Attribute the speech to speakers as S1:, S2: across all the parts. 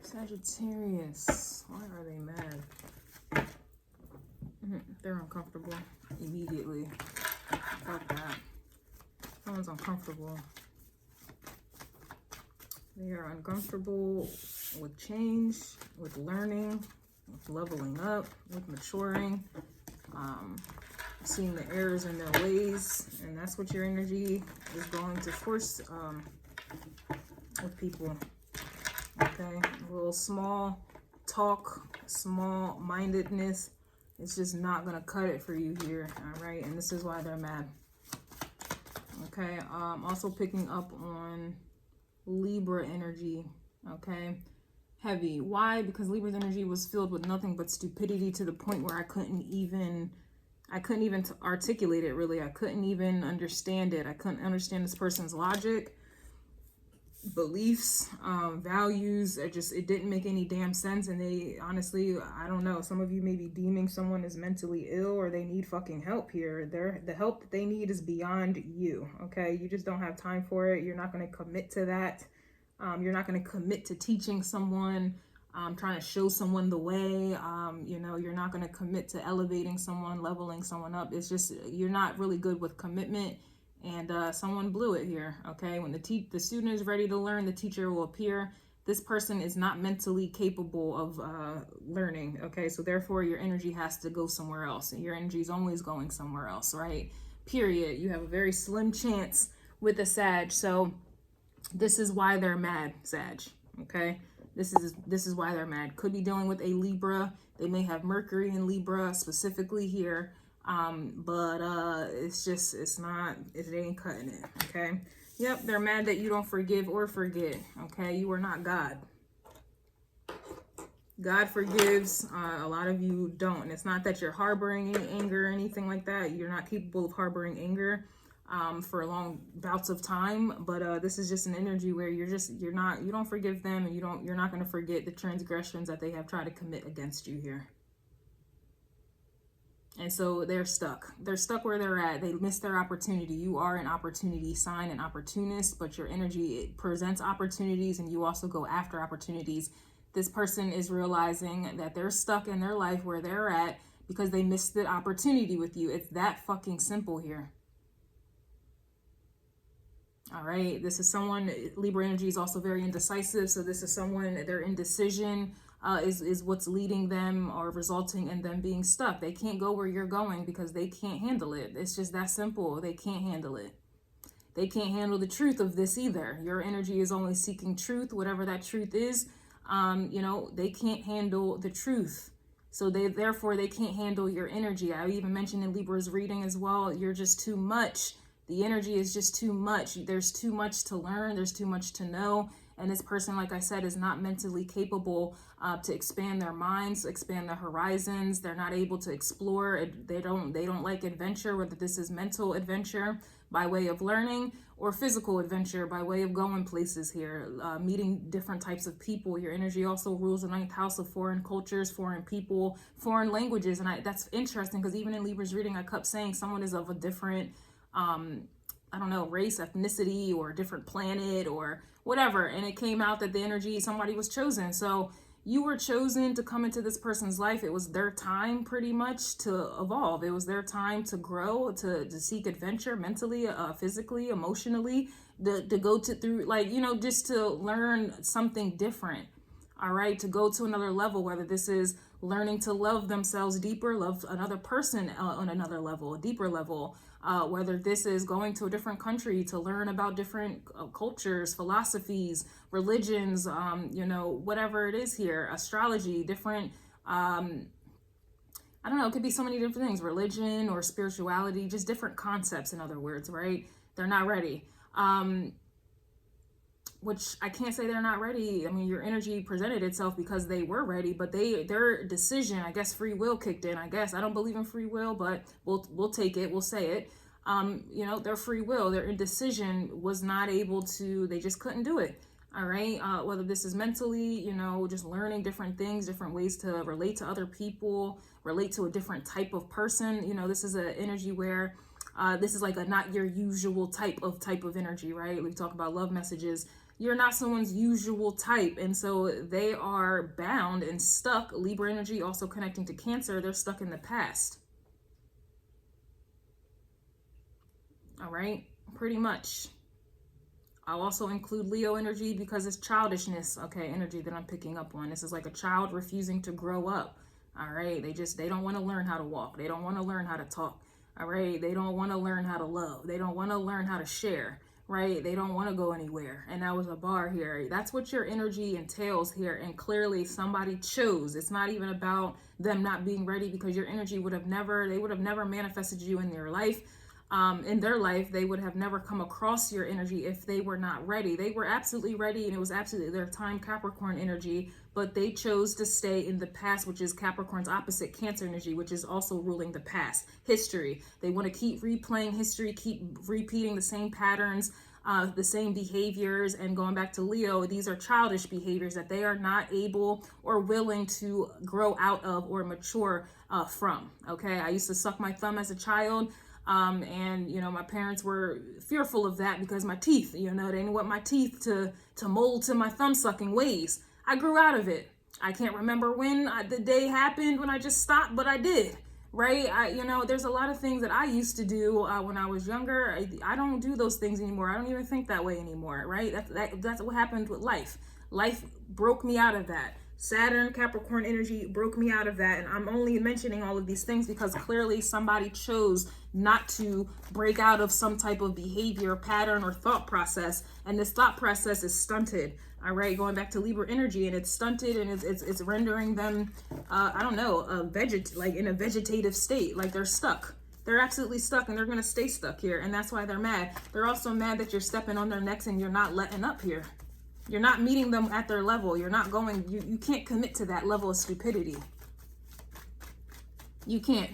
S1: Sagittarius, why are they mad? They're uncomfortable immediately. Fuck that. Someone's uncomfortable. They are uncomfortable with change, with learning, with leveling up, with maturing, seeing the errors in their ways, and that's what your energy is going to force with people. Okay, a little small talk, small mindedness, it's just not gonna cut it for you here. All right, and this is why they're mad. Okay, also picking up on Libra energy. Okay, heavy. Why? Because Libra's energy was filled with nothing but stupidity, to the point where I couldn't even articulate it, really. I couldn't even understand it. I couldn't understand this person's logic, beliefs, values. It didn't make any damn sense. And they, honestly, I don't know, some of you may be deeming someone as mentally ill, or they need fucking help here. The help that they need is beyond you. Okay, you just don't have time for it. You're not going to commit to that. You're not going to commit to teaching someone, trying to show someone the way. You know, you're not going to commit to elevating someone, leveling someone up. It's just, you're not really good with commitment. And someone blew it here. Okay, when the student is ready to learn, the teacher will appear. This person is not mentally capable of learning. Okay, so therefore your energy has to go somewhere else. Your energy is always going somewhere else, right? Period. You have a very slim chance with a Sag. So this is why they're mad, Sag. Okay, this is why they're mad. Could be dealing with a Libra. They may have Mercury in Libra specifically here. But it ain't cutting it. Okay, yep, they're mad that you don't forgive or forget. Okay, you are not God. God forgives. A lot of you don't. And it's not that you're harboring any anger or anything like that. You're not capable of harboring anger for long bouts of time. But this is just an energy where you don't forgive them, and you're not going to forget the transgressions that they have tried to commit against you here. And so they're stuck. They're stuck where they're at. They missed their opportunity. You are an opportunity sign, an opportunist, but your energy, it presents opportunities, and you also go after opportunities. This person is realizing that they're stuck in their life where they're at because they missed the opportunity with you. It's that fucking simple here. All right. This is someone, Libra energy is also very indecisive. So this is someone, their indecision is what's leading them or resulting in them being stuck. They can't go where you're going because they can't handle it. It's just that simple. They can't handle it. They can't handle the truth of this either. Your energy is only seeking truth, whatever that truth is. You know, they can't handle the truth. So therefore they can't handle your energy. I even mentioned in Libra's reading as well, you're just too much. The energy is just too much. There's too much to learn. There's too much to know. And this person, like I said, is not mentally capable to expand their minds, expand their horizons. They're not able to explore. They don't like adventure, whether this is mental adventure by way of learning or physical adventure by way of going places here, meeting different types of people. Your energy also rules the 9th house of foreign cultures, foreign people, foreign languages. And that's interesting because even in Libra's reading, I kept saying someone is of a different I don't know, race, ethnicity, or a different planet or whatever. And it came out that the energy, somebody was chosen. So you were chosen to come into this person's life. It was their time pretty much to evolve. It was their time to grow, to seek adventure mentally, physically, emotionally, to go through, like, you know, just to learn something different. All right, to go to another level, whether this is learning to love themselves deeper, love another person on another level, a deeper level, whether this is going to a different country to learn about different cultures, philosophies, religions, you know, whatever it is here, astrology, different, I don't know, it could be so many different things, religion or spirituality, just different concepts, in other words, right? They're not ready. Which I can't say they're not ready. I mean, your energy presented itself because they were ready, but their decision, I guess free will kicked in, I guess. I don't believe in free will, but we'll take it, we'll say it. You know, their free will, their indecision was not able to, they just couldn't do it. All right. Whether this is mentally, you know, just learning different things, different ways to relate to other people, relate to a different type of person. You know, this is an energy where this is like a not your usual type of energy, right? We talk about love messages. You're not someone's usual type. And so they are bound and stuck. Libra energy also connecting to Cancer. They're stuck in the past. All right, pretty much. I'll also include Leo energy because it's childishness, okay, energy that I'm picking up on. This is like a child refusing to grow up. All right, they don't want to learn how to walk. They don't want to learn how to talk. All right, they don't want to learn how to love. They don't want to learn how to share, right? They don't want to go anywhere. And that was a bar here. That's what your energy entails here. And clearly somebody chose. It's not even about them not being ready, because your energy would have never, they would have never manifested you in their life. In their life, they would have never come across your energy if they were not ready. They were absolutely ready, and it was absolutely their time, Capricorn energy, but they chose to stay in the past, which is Capricorn's opposite, Cancer energy, which is also ruling the past, history. They want to keep replaying history, keep repeating the same patterns, the same behaviors. And going back to Leo, these are childish behaviors that they are not able or willing to grow out of or mature from. Okay, I used to suck my thumb as a child. And you know, my parents were fearful of that because my teeth, you know, they didn't want my teeth to mold to my thumb sucking ways. I grew out of it. I can't remember when the day happened when I just stopped, but I did, right? You know, there's a lot of things that I used to do when I was younger. I don't do those things anymore. I don't even think that way anymore, right? That's what happened with life. Life broke me out of that. Saturn, Capricorn energy broke me out of that. And I'm only mentioning all of these things because clearly somebody chose not to break out of some type of behavior, pattern, or thought process. And this thought process is stunted. All right, going back to Libra energy, and it's stunted, and it's rendering them, I don't know, like in a vegetative state, like they're stuck. They're absolutely stuck, and they're going to stay stuck here. And that's why they're mad. They're also mad that you're stepping on their necks and you're not letting up here. You're not meeting them at their level. You're not going, you can't commit to that level of stupidity. You can't.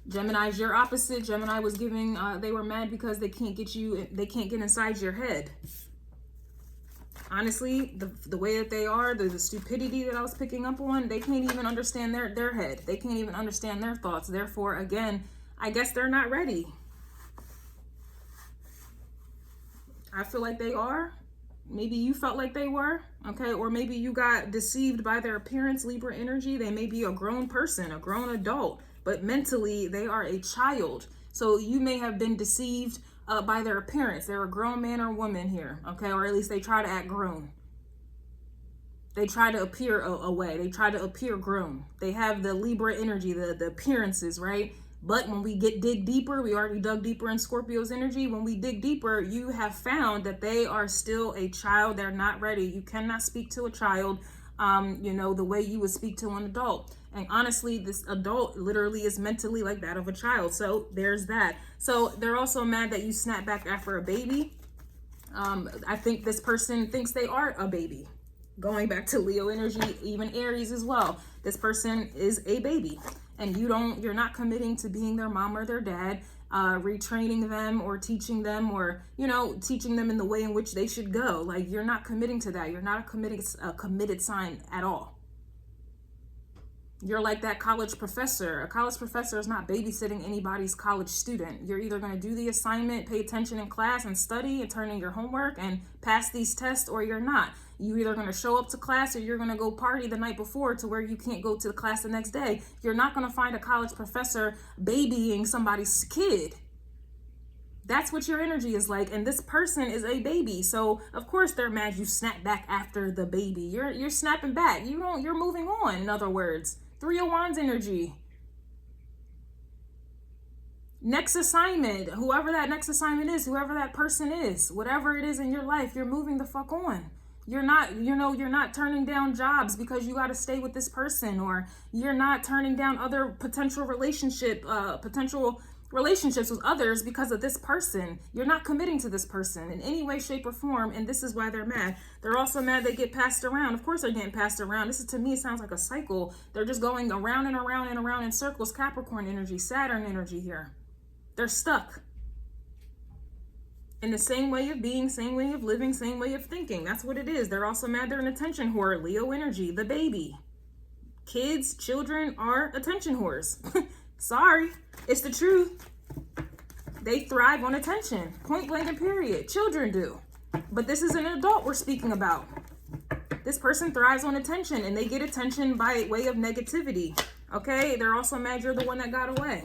S1: Gemini is your opposite. Gemini was giving, they were mad because they can't get you, they can't get inside your head. Honestly, the way that they are, the stupidity that I was picking up on, they can't even understand their head. They can't even understand their thoughts. Therefore, again, I guess they're not ready. I feel like they are. Maybe you felt like they were, okay? Or maybe you got deceived by their appearance, Libra energy. They may be a grown person, a grown adult, but mentally they are a child. So you may have been deceived by their appearance. They're a grown man or woman here, okay? Or at least they try to act grown. They try to appear a way. They try to appear grown. They have the Libra energy, the appearances, right? But when we dig deeper, we already dug deeper in Scorpio's energy. When we dig deeper, you have found that they are still a child. They're not ready. You cannot speak to a child, you know, the way you would speak to an adult. And honestly, this adult literally is mentally like that of a child. So there's that. So they're also mad that you snap back after a baby. I think this person thinks they are a baby. Going back to Leo energy, even Aries as well. This person is a baby. And you're not committing to being their mom or their dad, retraining them or teaching them, or, you know, teaching them in the way in which they should go. Like, you're not committing to that. You're not a committed sign at all. You're like that college professor. A college professor is not babysitting anybody's college student. You're either going to do the assignment, pay attention in class and study and turn in your homework and pass these tests, or you're not. You're either going to show up to class or you're going to go party the night before to where you can't go to the class the next day. You're not going to find a college professor babying somebody's kid. That's what your energy is like. And this person is a baby. So of course they're mad you snap back after the baby. You're snapping back. You're moving on, in other words. 3 of Wands energy. Next assignment, whoever that next assignment is, whoever that person is, whatever it is in your life, you're moving the fuck on. You're not, you're not turning down jobs because you got to stay with this person, or you're not turning down other potential relationships with others because of this person. You're not committing to this person in any way, shape, or form, and this is why they're mad. They're also mad they get passed around. Of course they're getting passed around. This is, to me, it sounds like a cycle. They're just going around and around and around in circles. Capricorn energy, Saturn energy here. They're stuck in the same way of being, same way of living, same way of thinking. That's what it is. They're also mad they're an attention whore. Leo energy, the baby. Kids, children are attention whores. Sorry, it's the truth. They thrive on attention. Point blank and period. Children do. But this is an adult we're speaking about. This person thrives on attention, and they get attention by way of negativity. Okay? They're also mad you're the one that got away.